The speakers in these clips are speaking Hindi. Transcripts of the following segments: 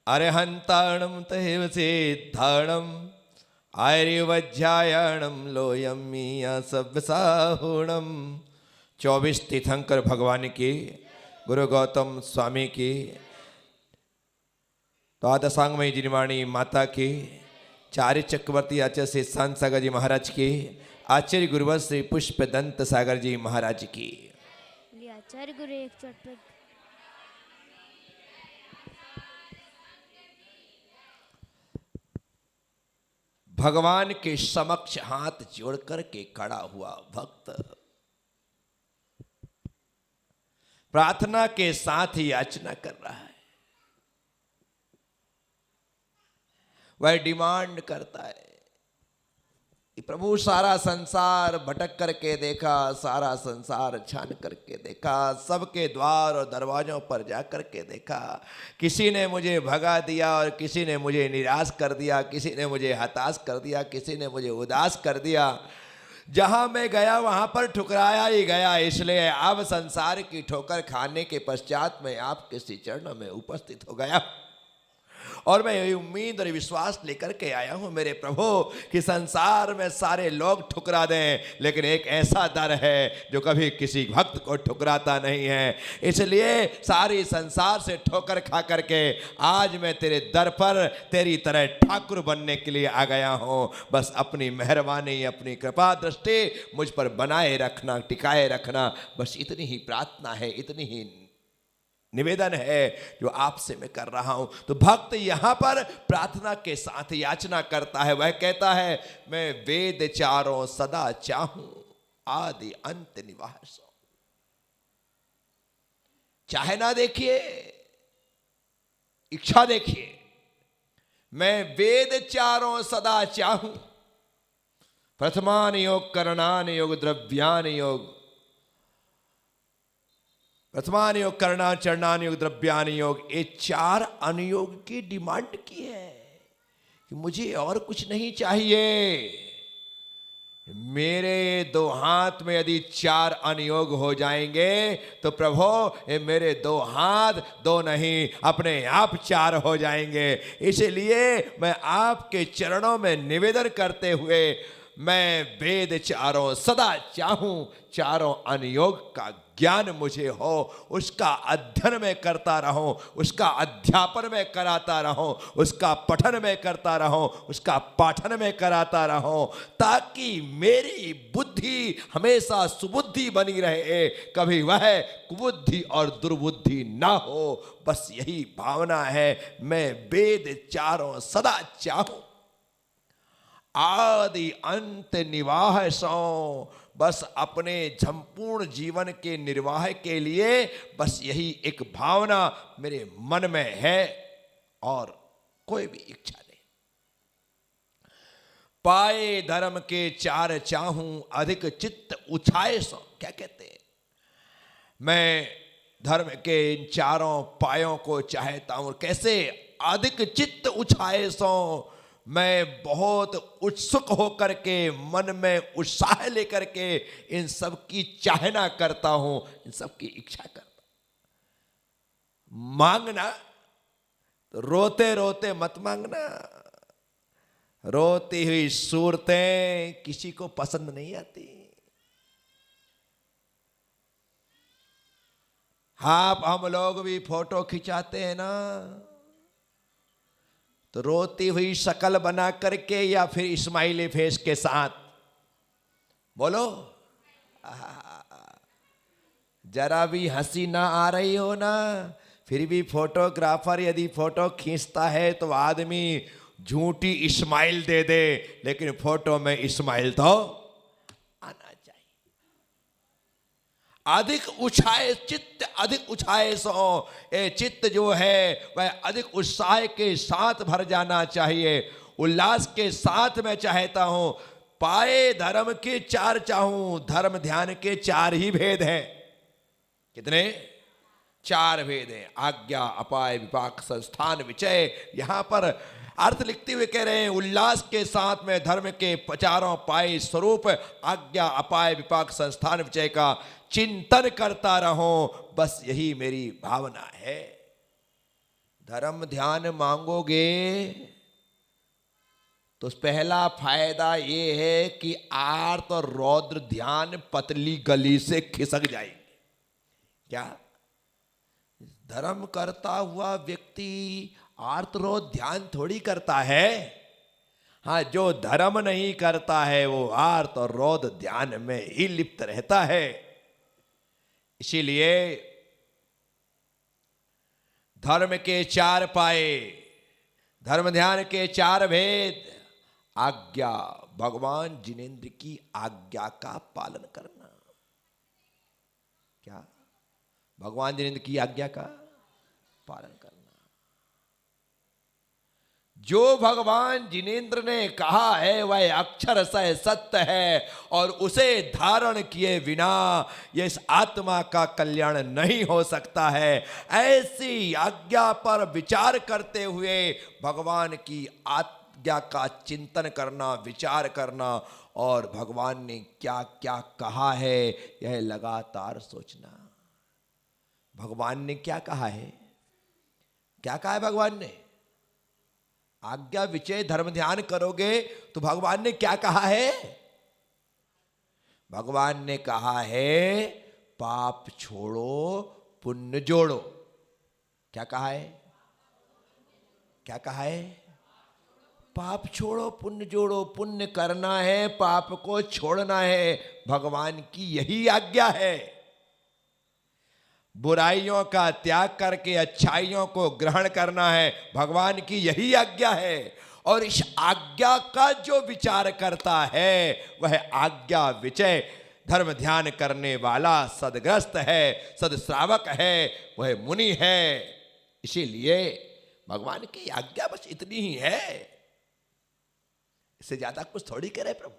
अरहंताणम तहेव सिद्धाणम आर्यवज्रायणम लोयम मिया सव्यसाहुणम। 24 तीर्थंकर भगवान की, गुरु गौतम स्वामी की, द्वादशांगमयी जिनवाणी माता की, चार्य चक्रवर्ती आचार्य श्री संत सागर जी महाराज की, आचार्य गुरुवर श्री पुष्प दंत सागर जी महाराज की। आचार्य गुरु एक चटपट। भगवान के समक्ष हाथ जोड़कर के खड़ा हुआ भक्त प्रार्थना के साथ ही याचना कर रहा है। वह डिमांड करता है कि प्रभु सारा संसार भटक करके देखा, सारा संसार छान करके देखा, सबके द्वार और दरवाजों पर जा करके देखा, किसी ने मुझे भगा दिया और किसी ने मुझे निराश कर दिया, किसी ने मुझे हताश कर दिया, किसी ने मुझे उदास कर दिया। जहां मैं गया वहां पर ठुकराया ही गया। इसलिए अब संसार की ठोकर खाने के पश्चात मैं आपके श्री चरणों में उपस्थित हो गया और मैं यही उम्मीद और विश्वास लेकर के आया हूं मेरे प्रभु कि संसार में सारे लोग ठुकरा दें, लेकिन एक ऐसा दर है जो कभी किसी भक्त को ठुकराता नहीं है। इसलिए सारी संसार से ठोकर खा करके आज मैं तेरे दर पर तेरी तरह ठाकुर बनने के लिए आ गया हूं। बस अपनी मेहरबानी, अपनी कृपा दृष्टि मुझ पर बनाए रखना, टिकाए रखना, बस इतनी ही प्रार्थना है, इतनी ही निवेदन है जो आपसे मैं कर रहा हूं। तो भक्त यहां पर प्रार्थना के साथ याचना करता है। वह कहता है मैं वेद चारों सदा चाहूं, आदि अंत निवास। चाहे ना देखिए, इच्छा देखिए। मैं वेद चारों सदा चाहूं, प्रथमान योग, करणान योग, द्रव्यान योग, प्रथमान योग, करना, चरणान योग, द्रव्यान योग, ये 4 अनुयोग की डिमांड की है कि मुझे और कुछ नहीं चाहिए। मेरे 2 हाथ में यदि 4 अनुयोग हो जाएंगे तो प्रभु ये मेरे 2 हाथ 2 नहीं, अपने आप 4 हो जाएंगे। इसलिए मैं आपके चरणों में निवेदन करते हुए मैं वेद चारों सदा चाहूं, चारों अनुयोग का ज्ञान मुझे हो, उसका अध्ययन में करता रहूं, उसका अध्यापन में कराता रहूं, उसका पठन में करता रहूं, उसका पाठन में कराता रहूं, ताकि मेरी बुद्धि हमेशा सुबुद्धि बनी रहे, कभी वह कुबुद्धि और दुर्बुद्धि ना हो। बस यही भावना है। मैं वेद चारों सदा चाहूं, आदि अंत निवाह सो। बस अपने संपूर्ण जीवन के निर्वाह के लिए बस यही एक भावना मेरे मन में है और कोई भी इच्छा नहीं। पाए धर्म के 4 चाहूं, अधिक चित्त उछाए सो। क्या कहते हैं? मैं धर्म के इन 4 पायों को चाहता हूं। कैसे? अधिक चित्त उछाए सो। मैं बहुत उत्सुक होकर के, मन में उत्साह लेकर के इन सब की चाहना करता हूं, इन सब की इच्छा करता। मांगना तो रोते रोते मत मांगना। रोती हुई सूरतें किसी को पसंद नहीं आती। हम लोग भी फोटो खिंचाते हैं ना, तो रोती हुई शक्ल बना करके या फिर स्माइली फेस के साथ। बोलो, जरा भी हंसी ना आ रही हो ना, फिर भी फोटोग्राफर यदि फोटो खींचता है तो आदमी झूठी स्माइल दे दे, लेकिन फोटो में स्माइल तो आना चाहिए। अधिक उछाए चित्त, अधिक उछाए सो। ये चित्त जो है वह अधिक उत्साह के साथ भर जाना चाहिए, उल्लास के साथ मैं चाहता हूं। पाए धर्म के 4 चाहूं। धर्म ध्यान के 4 ही भेद हैं। कितने? 4 भेद हैं। आज्ञा, अपाय, विपाक, संस्थान, विचय। यहां पर अर्थ लिखते हुए कह रहे हैं उल्लास के साथ में धर्म के 4 पाए स्वरूप आज्ञा, अपाय, विपाक, संस्थान, विचय का चिंतन करता रहूं। बस यही मेरी भावना है। धर्म ध्यान मांगोगे तो पहला फायदा ये है कि आर्त और रौद्र ध्यान पतली गली से खिसक जाएंगे। क्या? धर्म करता हुआ व्यक्ति आर्त रौद्र ध्यान थोड़ी करता है। हाँ, जो धर्म नहीं करता है वो आर्त और रौद्र ध्यान में ही लिप्त रहता है। इसीलिए धर्म के 4 पाए, धर्म ध्यान के 4 भेद। आज्ञा, भगवान जिनेंद्र की आज्ञा का पालन करना। क्या? भगवान जिनेंद्र की आज्ञा का पालन करना। जो भगवान जिनेंद्र ने कहा है वह अक्षर सह सत्य है और उसे धारण किए बिना ये इस आत्मा का कल्याण नहीं हो सकता है। ऐसी आज्ञा पर विचार करते हुए भगवान की आज्ञा का चिंतन करना, विचार करना और भगवान ने क्या क्या कहा है यह लगातार सोचना। भगवान ने क्या कहा है? क्या कहा है भगवान ने? आज्ञा विचय धर्म ध्यान करोगे तो भगवान ने क्या कहा है? भगवान ने कहा है पाप छोड़ो पुण्य जोड़ो। क्या कहा है? क्या कहा है? पाप छोड़ो पुण्य जोड़ो। पुण्य करना है, पाप को छोड़ना है। भगवान की यही आज्ञा है। बुराइयों का त्याग करके अच्छाइयों को ग्रहण करना है, भगवान की यही आज्ञा है। और इस आज्ञा का जो विचार करता है वह आज्ञा विचय धर्म ध्यान करने वाला सदग्रस्त है, सदश्रावक है, वह मुनि है। इसीलिए भगवान की आज्ञा बस इतनी ही है, इससे ज्यादा कुछ थोड़ी करे प्रभु।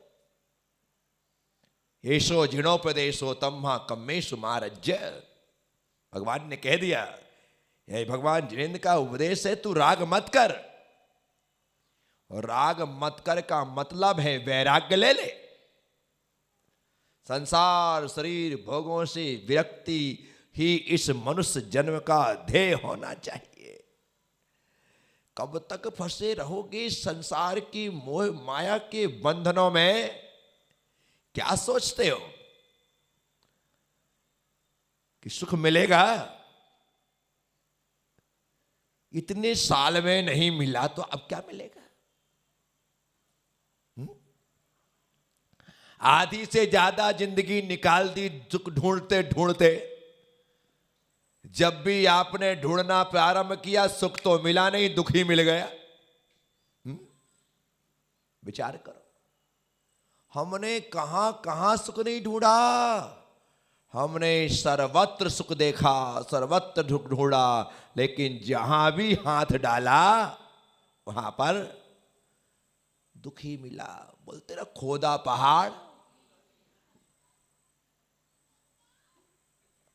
येषो जिणोपदेशो तम्हा कम्मेषु मारज्य। भगवान ने कह दिया, यही भगवान जिनेंद्र का उपदेश है, तू राग मत कर। और राग मत कर का मतलब है वैराग्य ले ले। संसार शरीर भोगों से विरक्ति ही इस मनुष्य जन्म का ध्येय होना चाहिए। कब तक फंसे रहोगे संसार की मोह माया के बंधनों में? क्या सोचते हो कि सुख मिलेगा? इतने साल में नहीं मिला तो अब क्या मिलेगा? आधी से ज्यादा जिंदगी निकाल दी दुख ढूंढते ढूंढते। जब भी आपने ढूंढना प्रारंभ किया सुख तो मिला नहीं, दुख ही मिल गया। विचार करो, हमने कहां कहां सुख नहीं ढूंढा। हमने सर्वत्र सुख देखा, सर्वत्र ढूंढा, लेकिन जहां भी हाथ डाला वहां पर दुख ही मिला। बोलते ना, खोदा पहाड़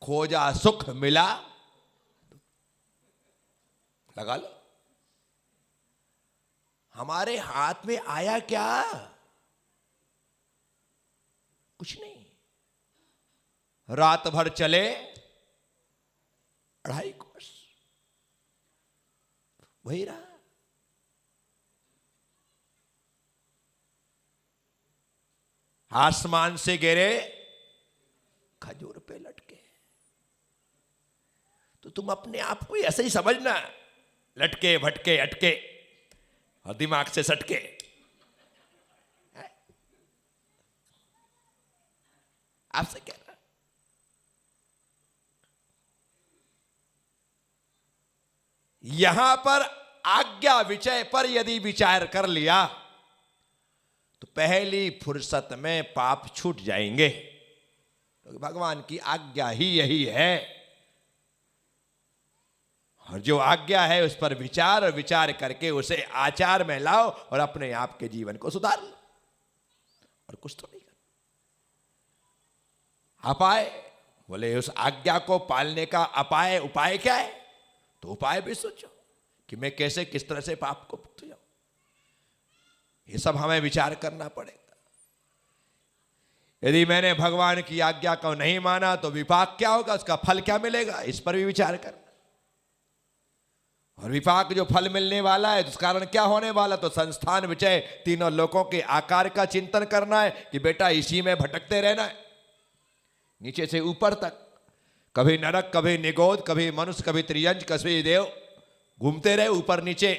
खोजा सुख मिला। लगा लो, हमारे हाथ में आया क्या? कुछ नहीं। रात भर चले 2.5 कोस, वही रहा। आसमान से गिरे खजूर पे लटके। तो तुम अपने आप को ऐसे ही समझना, लटके भटके अटके और दिमाग से सटके। आपसे कह रहा, यहां पर आज्ञा विचय पर यदि विचार कर लिया तो पहली फुर्सत में पाप छूट जाएंगे। तो भगवान की आज्ञा ही यही है। और जो आज्ञा है उस पर विचार और विचार करके उसे आचार में लाओ और अपने आप के जीवन को सुधार लो। और कुछ तो नहीं करना। अपाय बोले, उस आज्ञा को पालने का अपाय उपाय क्या है? तो उपाय भी सोचो कि मैं कैसे किस तरह से पाप को मुक्त जाऊं। ये सब हमें विचार करना पड़ेगा। यदि मैंने भगवान की आज्ञा को नहीं माना तो विपाक क्या होगा, उसका फल क्या मिलेगा, इस पर भी विचार करना। और विपाक जो फल मिलने वाला है, उस कारण क्या होने वाला, तो संस्थान विजय तीनों लोकों के आकार का चिंतन करना है कि बेटा इसी में भटकते रहना है, नीचे से ऊपर तक, कभी नरक, कभी निगोद, कभी मनुष्य, कभी त्रियंज, कभी देव, घूमते रहे ऊपर नीचे।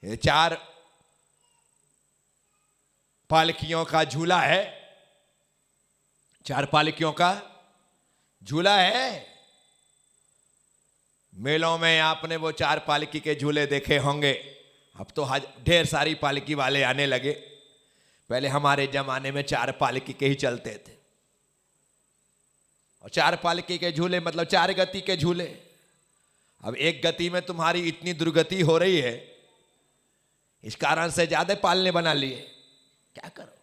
ये 4 पालकियों का झूला है, 4 पालकियों का झूला है। मेलों में आपने वो 4 पालकी के झूले देखे होंगे, अब तो ढेर सारी पालकी वाले आने लगे। पहले हमारे जमाने में 4 पालकी के ही चलते थे, और 4 पालकी के झूले मतलब 4 गति के झूले। अब एक गति में तुम्हारी इतनी दुर्गति हो रही है, इस कारण से ज्यादा पालने बना लिए, क्या करो।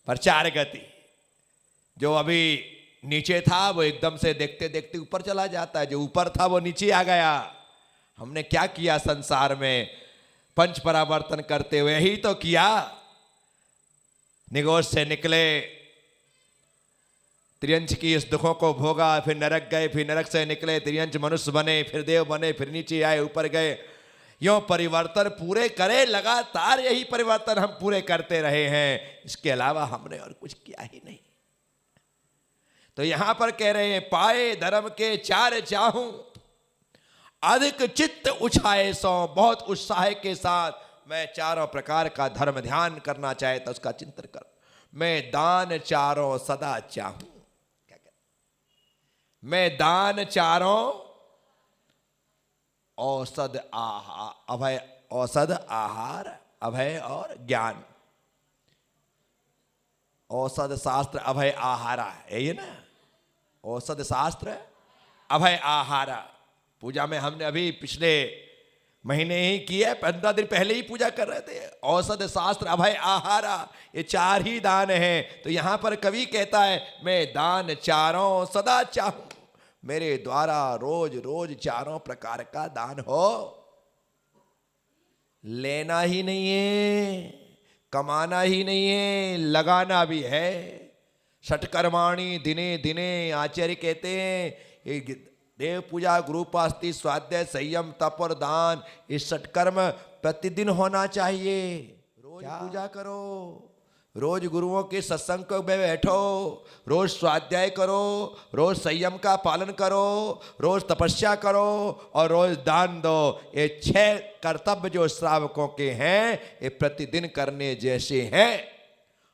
पर 4 गति, जो अभी नीचे था वो एकदम से देखते देखते ऊपर चला जाता है, जो ऊपर था वो नीचे आ गया। हमने क्या किया संसार में, पंच परावर्तन करते हुए ही तो किया। निगोज से निकले, त्रियंश की इस दुखों को भोगा, फिर नरक गए, फिर नरक से निकले, त्रियंश मनुष्य बने, फिर देव बने, फिर नीचे आए, ऊपर गए। यों परिवर्तन पूरे करे, लगातार यही परिवर्तन हम पूरे करते रहे हैं, इसके अलावा हमने और कुछ किया ही नहीं। तो यहां पर कह रहे हैं, पाए धर्म के 4 चाहूं, अधिक चित्त उछाए सो, बहुत उत्साह के साथ मैं 4 प्रकार का धर्म ध्यान करना चाहे तो उसका चिंतन कर। मैं दान 4 सदा चाहूं, क्या कहते, मैं दान 4 औषध अभय, औषध आहार, अभय और ज्ञान। औषध शास्त्र अभय आहारा है ये ना, औषध शास्त्र अभय आहारा। पूजा में हमने अभी पिछले महीने ही किया, 15 दिन पहले ही पूजा कर रहे थे। औषध शास्त्र अभय आहारा, ये 4 ही दान हैं। तो यहां पर कवि कहता है, मैं दान 4 सदा चाहूं, मेरे द्वारा रोज रोज 4 प्रकार का दान हो। लेना ही नहीं है, कमाना ही नहीं है, लगाना भी है। षटकर्माणि दिने दिने, आचार्य कहते हैं देव पूजा, गुरुपास्ति, स्वाध्याय, संयम, तप और दान, ये षटकर्म प्रतिदिन होना चाहिए। रोज पूजा करो, रोज गुरुओं के सत्संग में बैठो, रोज स्वाध्याय करो, रोज संयम का पालन करो, रोज तपस्या करो और रोज दान दो। ये 6 कर्तव्य जो श्रावकों के हैं, ये प्रतिदिन करने जैसे हैं।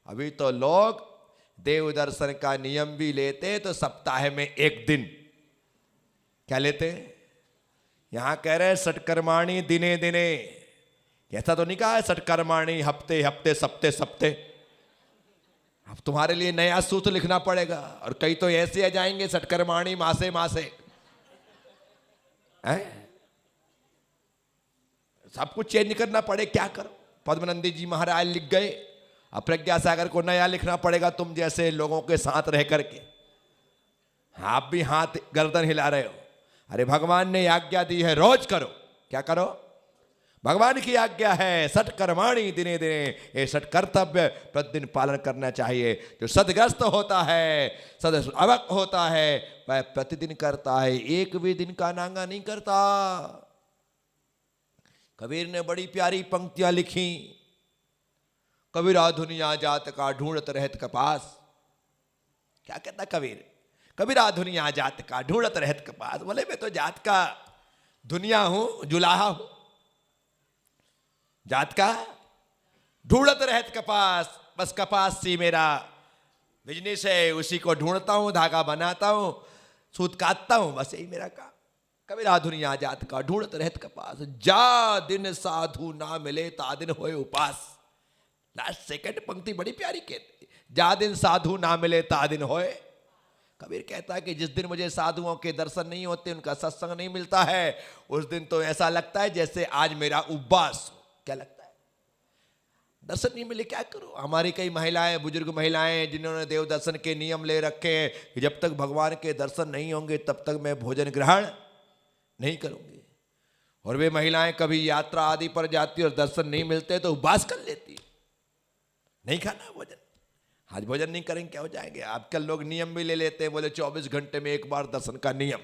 अभी तो लोग देव दर्शन का नियम भी लेते तो सप्ताह में 1 दिन, क्या लेते, यहां कह रहे हैं षटकर्माणि दिने दिने। ऐसा तो नहीं कहा है षटकर्माणि हफ्ते हफ्ते, सप्ते सप्ते। अब तुम्हारे लिए नया सूत्र लिखना पड़ेगा, और कई तो ऐसे आ जाएंगे षटकर्माणि मासे मासे, सब कुछ चेंज करना पड़े, क्या करो। पद्मनंदी जी महाराज लिख गए, अब प्रज्ञा सागर को नया लिखना पड़ेगा तुम जैसे लोगों के साथ रह करके। आप भी हाथ गर्दन हिला रहे हो। अरे भगवान ने आज्ञा दी है, रोज करो, क्या करो, भगवान की आज्ञा है। षटकर्माणि दिने दिने, ये 6 कर्तव्य प्रतिदिन पालन करना चाहिए। जो सदग्रस्त होता है, सद अवक होता है, वह प्रतिदिन करता है, एक भी दिन का नांगा नहीं करता। कबीर ने बड़ी प्यारी पंक्तियां लिखी, कबीरा दुनिया जात का ढूंढत रहत कपास। क्या कहता कबीर, कबीरा दुनिया जात का ढूंढत रहत कपास। बोले मैं तो जात का दुनिया हूं, जुलाहा हूं, जात का ढूंढत रहत कपास। बस कपास सी मेरा बिजनेस है, उसी को ढूंढता हूं, धागा बनाता हूं, सूत काटता हूं, बस यही मेरा काम। कबीरा दुनिया जात का ढूंढत रहत कपास, जा दिन साधु ना मिले ता दिन होए उपास। लास्ट सेकंड पंक्ति बड़ी प्यारी कहती, जा दिन साधु ना मिले ता दिन होए। कबीर कहता है कि जिस दिन मुझे साधुओं के दर्शन नहीं होते, उनका सत्संग नहीं मिलता है, उस दिन तो ऐसा लगता है जैसे आज मेरा उपवास हो। क्या लगता है, दर्शन नहीं मिले, क्या करूं। हमारी कई महिलाएं, बुजुर्ग महिलाएं, जिन्होंने देव दर्शन के नियम ले रखे हैं कि जब तक भगवान के दर्शन नहीं होंगे तब तक मैं भोजन ग्रहण नहीं करूंगी। और वे महिलाएं कभी यात्रा आदि पर जाती और दर्शन नहीं मिलते तो उपवास कर लेती, नहीं खाना भोजन। आज भोजन नहीं करेंगे क्या हो जाएंगे। आजकल लोग नियम भी ले लेते हैं, बोले 24 घंटे में एक बार दर्शन का नियम।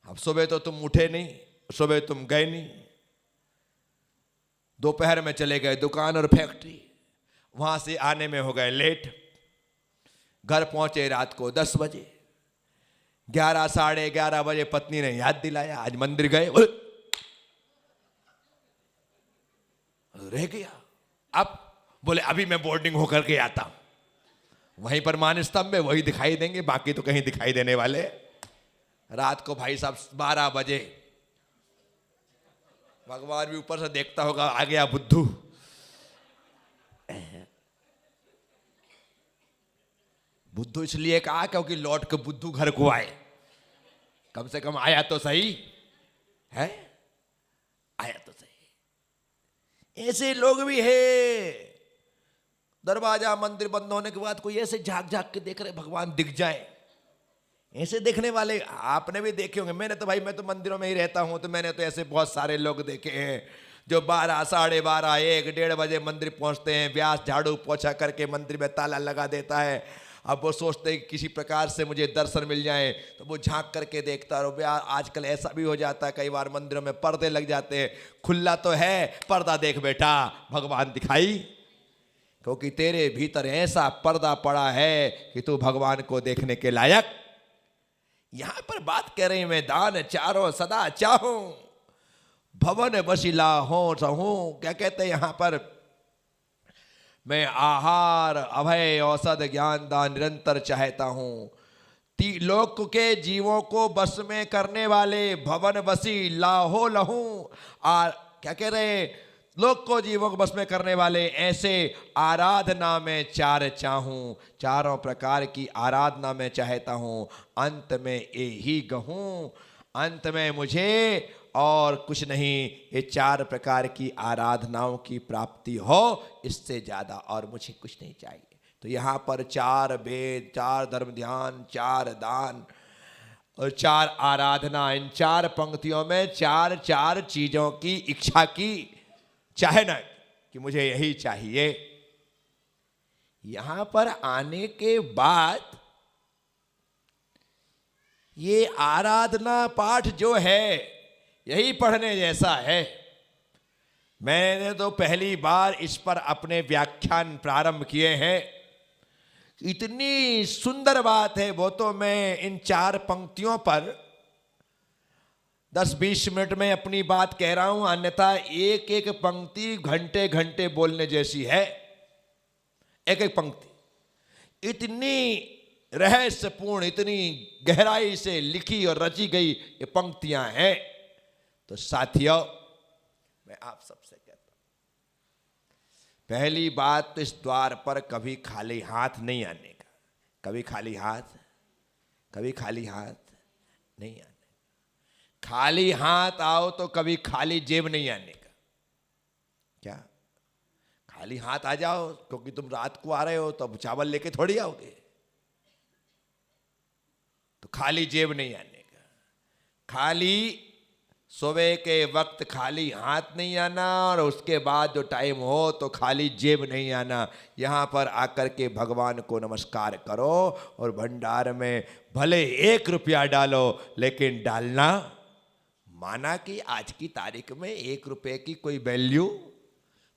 अब सुबह तो तुम उठे नहीं, सुबह तुम गए नहीं, दोपहर में चले गए दुकान और फैक्ट्री, वहां से आने में हो गए लेट, घर पहुंचे रात को 10 बजे, 11 साढ़े 11 बजे पत्नी ने याद दिलाया आज मंदिर गए, रह गया। अब बोले अभी मैं बोर्डिंग होकर के आता हूं, वहीं पर मान स्तंभ में वही दिखाई देंगे, बाकी तो कहीं दिखाई देने वाले। रात को भाई साहब 12 बजे, भगवान भी ऊपर से देखता होगा आ गया बुद्धू, बुद्धू इसलिए कहा क्योंकि लौट के बुद्धू घर को आए, कम से कम आया तो सही है, आया तो सही। ऐसे लोग भी है, दरवाजा मंदिर बंद होने के बाद कोई ऐसे झांक झांक के देख रहे भगवान दिख जाए, ऐसे देखने वाले आपने भी देखे होंगे। मैंने तो भाई, मैं तो मंदिरों में ही रहता हूं, तो मैंने तो ऐसे बहुत सारे लोग देखे हैं जो 12 साढ़े 12 1 1:30 बजे मंदिर पहुंचते हैं, व्यास झाड़ू पोछा करके मंदिर में ताला लगा देता है। अब वो सोचते हैं कि किसी प्रकार से मुझे दर्शन मिल जाए, तो वो झांक करके देखता रहो। आजकल ऐसा भी हो जाता है, कई बार मंदिरों में पर्दे लग जाते हैं, खुला तो है पर्दा, देख बेटा भगवान दिखाई, क्योंकि तेरे भीतर ऐसा पर्दा पड़ा है कि तू भगवान को देखने के लायक। यहां पर बात कर रही मैं, दान चारों सदा चाहूं, भवन बसिला हो रहूं। क्या कहते हैं यहां पर, मैं आहार अभय औषध ज्ञान दान निरंतर चाहता हूं। लोक के जीवों को बस में करने वाले भवन बसी लाहो लहूं। क्या कह रहे, लोक को जीवों को बस में करने वाले ऐसे आराधना में चार चाहूं, चारों प्रकार की आराधना में चाहता हूं। अंत में यही कहूं, अंत में मुझे और कुछ नहीं, ये 4 प्रकार की आराधनाओं की प्राप्ति हो, इससे ज्यादा और मुझे कुछ नहीं चाहिए। तो यहां पर 4 वेद, 4 धर्म ध्यान, 4 दान और 4 आराधना, इन 4 पंक्तियों में 4 चीजों की इच्छा की, चाहे ना कि मुझे यही चाहिए। यहां पर आने के बाद ये आराधना पाठ जो है यही पढ़ने जैसा है। मैंने तो पहली बार इस पर अपने व्याख्यान प्रारंभ किए हैं। इतनी सुंदर बात है वो, तो मैं इन 4 पंक्तियों पर 10-20 मिनट में अपनी बात कह रहा हूं, अन्यथा एक एक पंक्ति घंटे घंटे बोलने जैसी है। एक एक पंक्ति इतनी रहस्यपूर्ण, इतनी गहराई से लिखी और रची गई ये पंक्तियां हैं। तो साथियों, मैं आप सबसे कहता हूं, पहली बात तो इस द्वार पर कभी खाली हाथ नहीं आने का। कभी खाली हाथ नहीं आने। खाली हाथ आओ तो कभी खाली जेब नहीं आने का। क्या खाली हाथ आ जाओ क्योंकि तुम रात को आ रहे हो तो अब चावल लेके थोड़ी आओगे, तो खाली जेब नहीं आने का। खाली सुबह के वक्त खाली हाथ नहीं आना, और उसके बाद जो टाइम हो तो खाली जेब नहीं आना। यहाँ पर आकर के भगवान को नमस्कार करो और भंडार में भले 1 रुपया डालो, लेकिन डालना, माना कि आज की तारीख में 1 रुपये की कोई वैल्यू,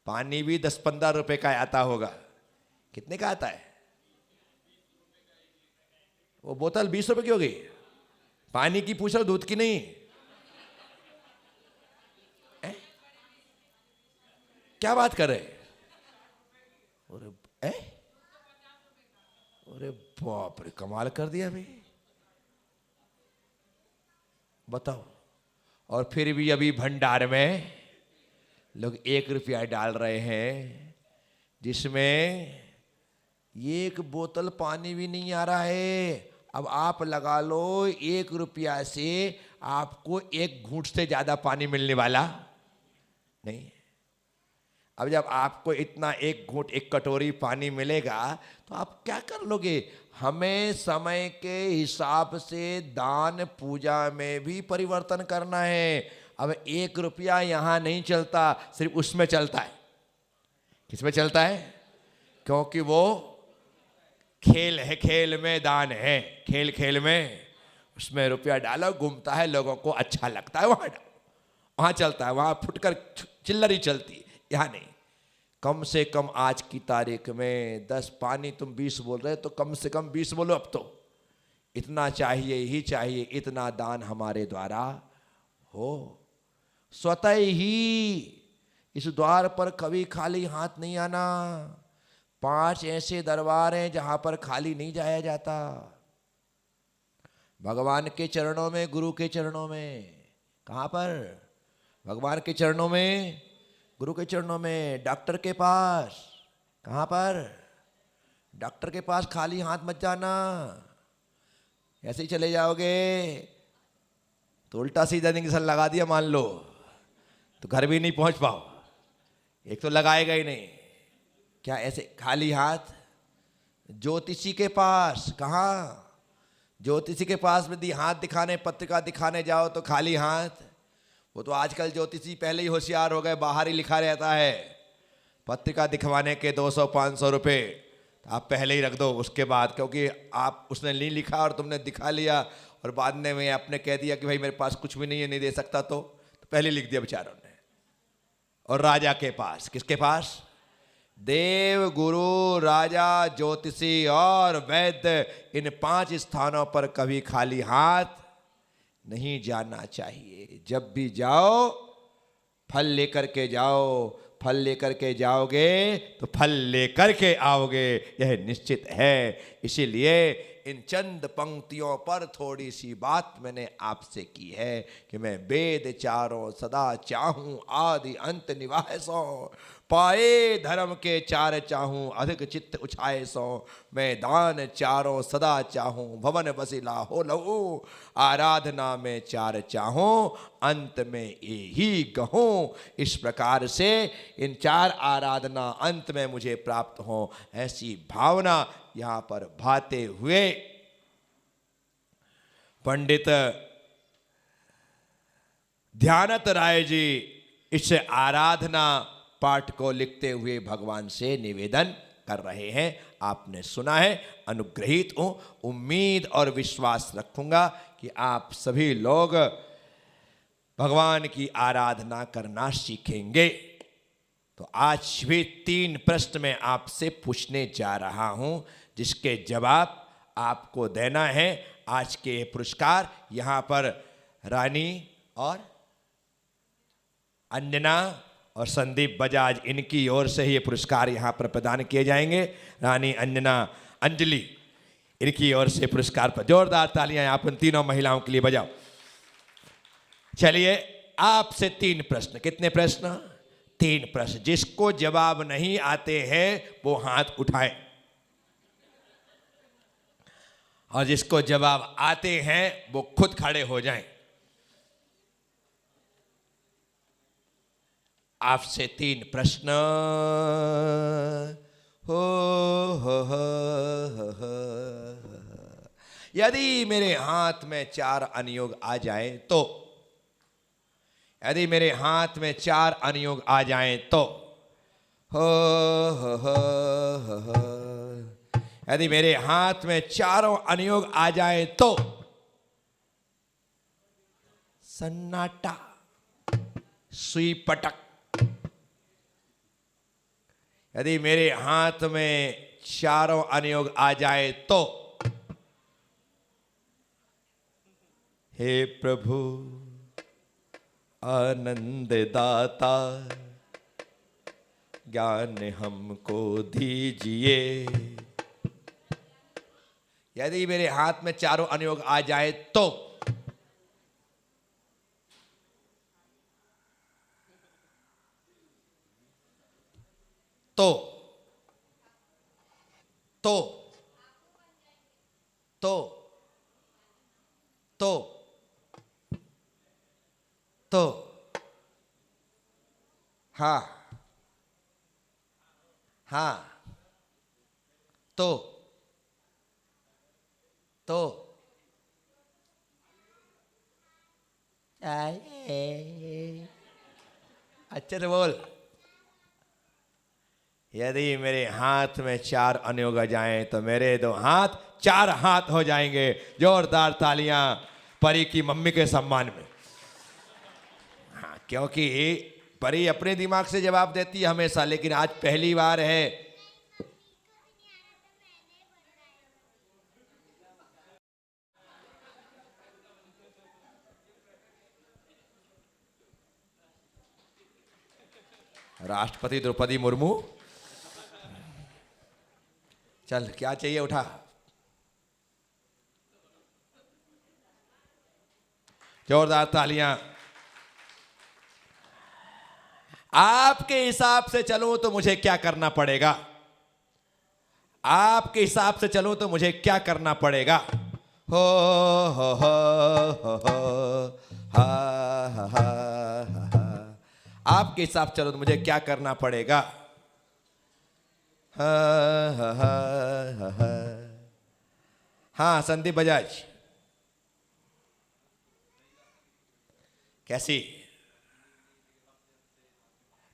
पानी भी 10-15 रुपए का आता होगा। कितने का आता है वो बोतल? 20 रुपए की हो गई। पानी की पूछो, दूध की नहीं। क्या बात कर रहे? अरे बाप रे, कमाल कर दिया भाई, बताओ। और फिर भी अभी भंडार में लोग 1 रुपया डाल रहे हैं, जिसमें 1 बोतल पानी भी नहीं आ रहा है। अब आप लगा लो 1 रुपया से आपको 1 घूंट से ज्यादा पानी मिलने वाला नहीं। अब जब आपको इतना 1 घूंट 1 कटोरी पानी मिलेगा तो आप क्या कर लोगे? हमें समय के हिसाब से दान पूजा में भी परिवर्तन करना है। अब 1 रुपया यहां नहीं चलता, सिर्फ उसमें चलता है। किसमें चलता है? क्योंकि वो खेल है, खेल में दान है, खेल खेल में। उसमें रुपया डालो, घूमता है, लोगों को अच्छा लगता है, वहां डालो, वहां चलता है, वहां फुटकर चिल्लर ही चलती, यहाँ नहीं। कम से कम आज की तारीख में 10 पानी तुम 20 बोल रहे तो कम से कम 20 बोलो। अब तो इतना चाहिए ही चाहिए, इतना दान हमारे द्वारा हो। स्वतः ही इस द्वार पर कभी खाली हाथ नहीं आना। 5 ऐसे दरबार हैं जहां पर खाली नहीं जाया जाता। भगवान के चरणों में, गुरु के चरणों में। कहां पर? भगवान के चरणों में, गुरु के चरणों में। डॉक्टर के पास। कहां पर? डॉक्टर के पास खाली हाथ मत जाना। ऐसे ही चले जाओगे तो उल्टा सीधा इंजेक्शन लगा दिया मान लो तो घर भी नहीं पहुंच पाओ। एक तो लगाएगा ही नहीं, क्या ऐसे खाली हाथ? ज्योतिषी के पास। कहाँ? ज्योतिषी के पास यदि हाथ दिखाने, पत्रिका दिखाने जाओ तो खाली हाथ। वो तो आजकल ज्योतिषी पहले ही होशियार हो गए, बाहर ही लिखा रहता है पत्रिका दिखवाने के 200-500 रुपये, आप पहले ही रख दो उसके बाद, क्योंकि आप उसने नहीं लिखा और तुमने दिखा लिया और बाद में आपने कह दिया कि भाई मेरे पास कुछ भी नहीं है, नहीं दे सकता, तो पहले लिख दिया बेचारों ने। और राजा के पास। किसके पास? देव, गुरु, राजा, ज्योतिषी और वैद्य, इन 5 स्थानों पर कभी खाली हाथ नहीं जाना चाहिए। जब भी जाओ फल लेकर के जाओ। फल लेकर के जाओगे तो फल लेकर के आओगे, यह निश्चित है। इसीलिए इन चंद पंक्तियों पर थोड़ी सी बात मैंने आपसे की है कि मैं वेद चारों सदा चाहूं, आदि अंत निवाय सो। पाए धर्म के 4 चाहूं, अधिक चित्त उछाए सो। मैं दान चारों सदा चाहूं, भवन बसिला हो लहू। आराधना में 4 चाहूं, अंत में यही कहूं। इस प्रकार से इन 4 आराधना अंत में मुझे प्राप्त हो, ऐसी भावना यहां पर भाते हुए पंडित ध्यानत राय जी इस आराधना पाठ को लिखते हुए भगवान से निवेदन कर रहे हैं। आपने सुना है, अनुग्रहित हूं। उम्मीद और विश्वास रखूंगा कि आप सभी लोग भगवान की आराधना करना सीखेंगे। तो आज भी 3 प्रश्न मैं आपसे पूछने जा रहा हूं, जिसके जवाब आपको देना है। आज के पुरस्कार यहां पर रानी और अंजना और संदीप बजाज, इनकी ओर से ये पुरस्कार यहां पर प्रदान किए जाएंगे। रानी, अंजना, अंजलि, इनकी ओर से पुरस्कार पर जोरदार तालियां आप उन तीनों महिलाओं के लिए बजाओ। चलिए, आपसे 3 प्रश्न। कितने प्रश्न? 3 प्रश्न। जिसको जवाब नहीं आते हैं वो हाथ उठाए, और जिसको जवाब आते हैं वो खुद खड़े हो जाएं। आपसे 3 प्रश्न। हो। यदि मेरे हाथ में 4 अनुयोग आ जाए तो, यदि मेरे हाथ में 4 अनुयोग आ जाए तो, हो। यदि मेरे हाथ में 4 अनुयोग आ जाए तो, सन्नाटा, सुई पटक। यदि मेरे हाथ में 4 अनुयोग आ जाए तो, हे प्रभु आनंद दाता, ज्ञान हमको दीजिए। यदि मेरे हाथ में 4 अनुयोग आ जाए तो, तो तो तो तो तो हाँ हाँ तो अच्छे से बोल। यदि मेरे हाथ में 4 अनुयोग आ जाएं तो मेरे 2 हाथ 4 हाथ हो जाएंगे। जोरदार तालियां परी की मम्मी के सम्मान में। हाँ, क्योंकि परी अपने दिमाग से जवाब देती है हमेशा, लेकिन आज पहली बार है। राष्ट्रपति द्रौपदी मुर्मू, चल क्या चाहिए उठा। जोरदार तालियां। आपके हिसाब से चलूं तो मुझे क्या करना पड़ेगा? आपके हिसाब से चलूं तो मुझे क्या करना पड़ेगा? हो हा हा हा हा। आपके हिसाब से चलो तो मुझे क्या करना पड़ेगा? हा हा हा हा। हाँ, संदीप बजाज, कैसी?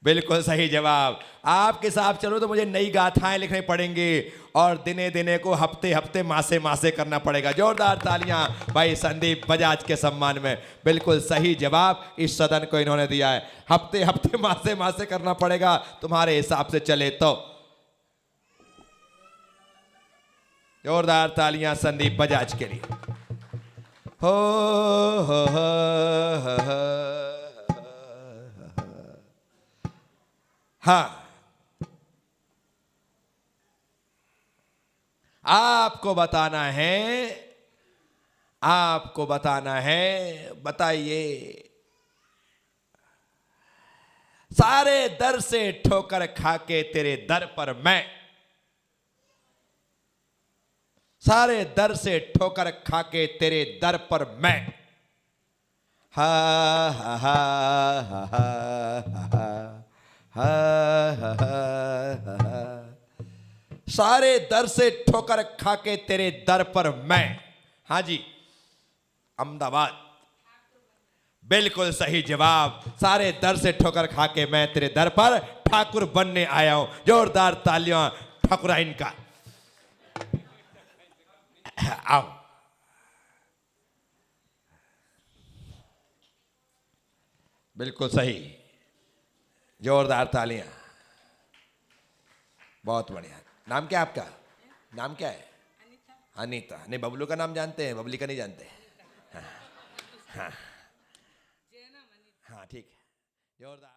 बिल्कुल सही जवाब। आपके साथ चलो तो मुझे नई गाथाएं लिखने पड़ेंगी और दिने दिने को हफ्ते हफ्ते मासे मासे करना पड़ेगा। जोरदार तालियां भाई संदीप बजाज के सम्मान में। बिल्कुल सही जवाब इस सदन को इन्होंने दिया है। हफ्ते हफ्ते मासे मासे करना पड़ेगा तुम्हारे हिसाब से चले तो। जोरदार तालियां संदीप बजाज के लिए। हो हो हो। हाँ, आपको बताना है, आपको बताना है। बताइए। सारे दर से ठोकर खाके तेरे दर पर मैं, सारे दर से ठोकर खाके तेरे दर पर मैं। हा हा हा हा हा हा हा। सारे दर से ठोकर खाके तेरे दर पर मैं। हाँ जी, अहमदाबाद। बिल्कुल सही जवाब। सारे दर से ठोकर खाके मैं तेरे दर पर ठाकुर बनने आया हूं। जोरदार तालियां ठाकुराइन का। आओ। बिल्कुल सही। जोरदार तालियां। बहुत बढ़िया। नाम क्या है आपका? नाम क्या है? अनीता। नहीं, बबलू का नाम जानते हैं, बबली का नहीं जानते। हाँ हाँ हाँ, ठीक है। जोरदार।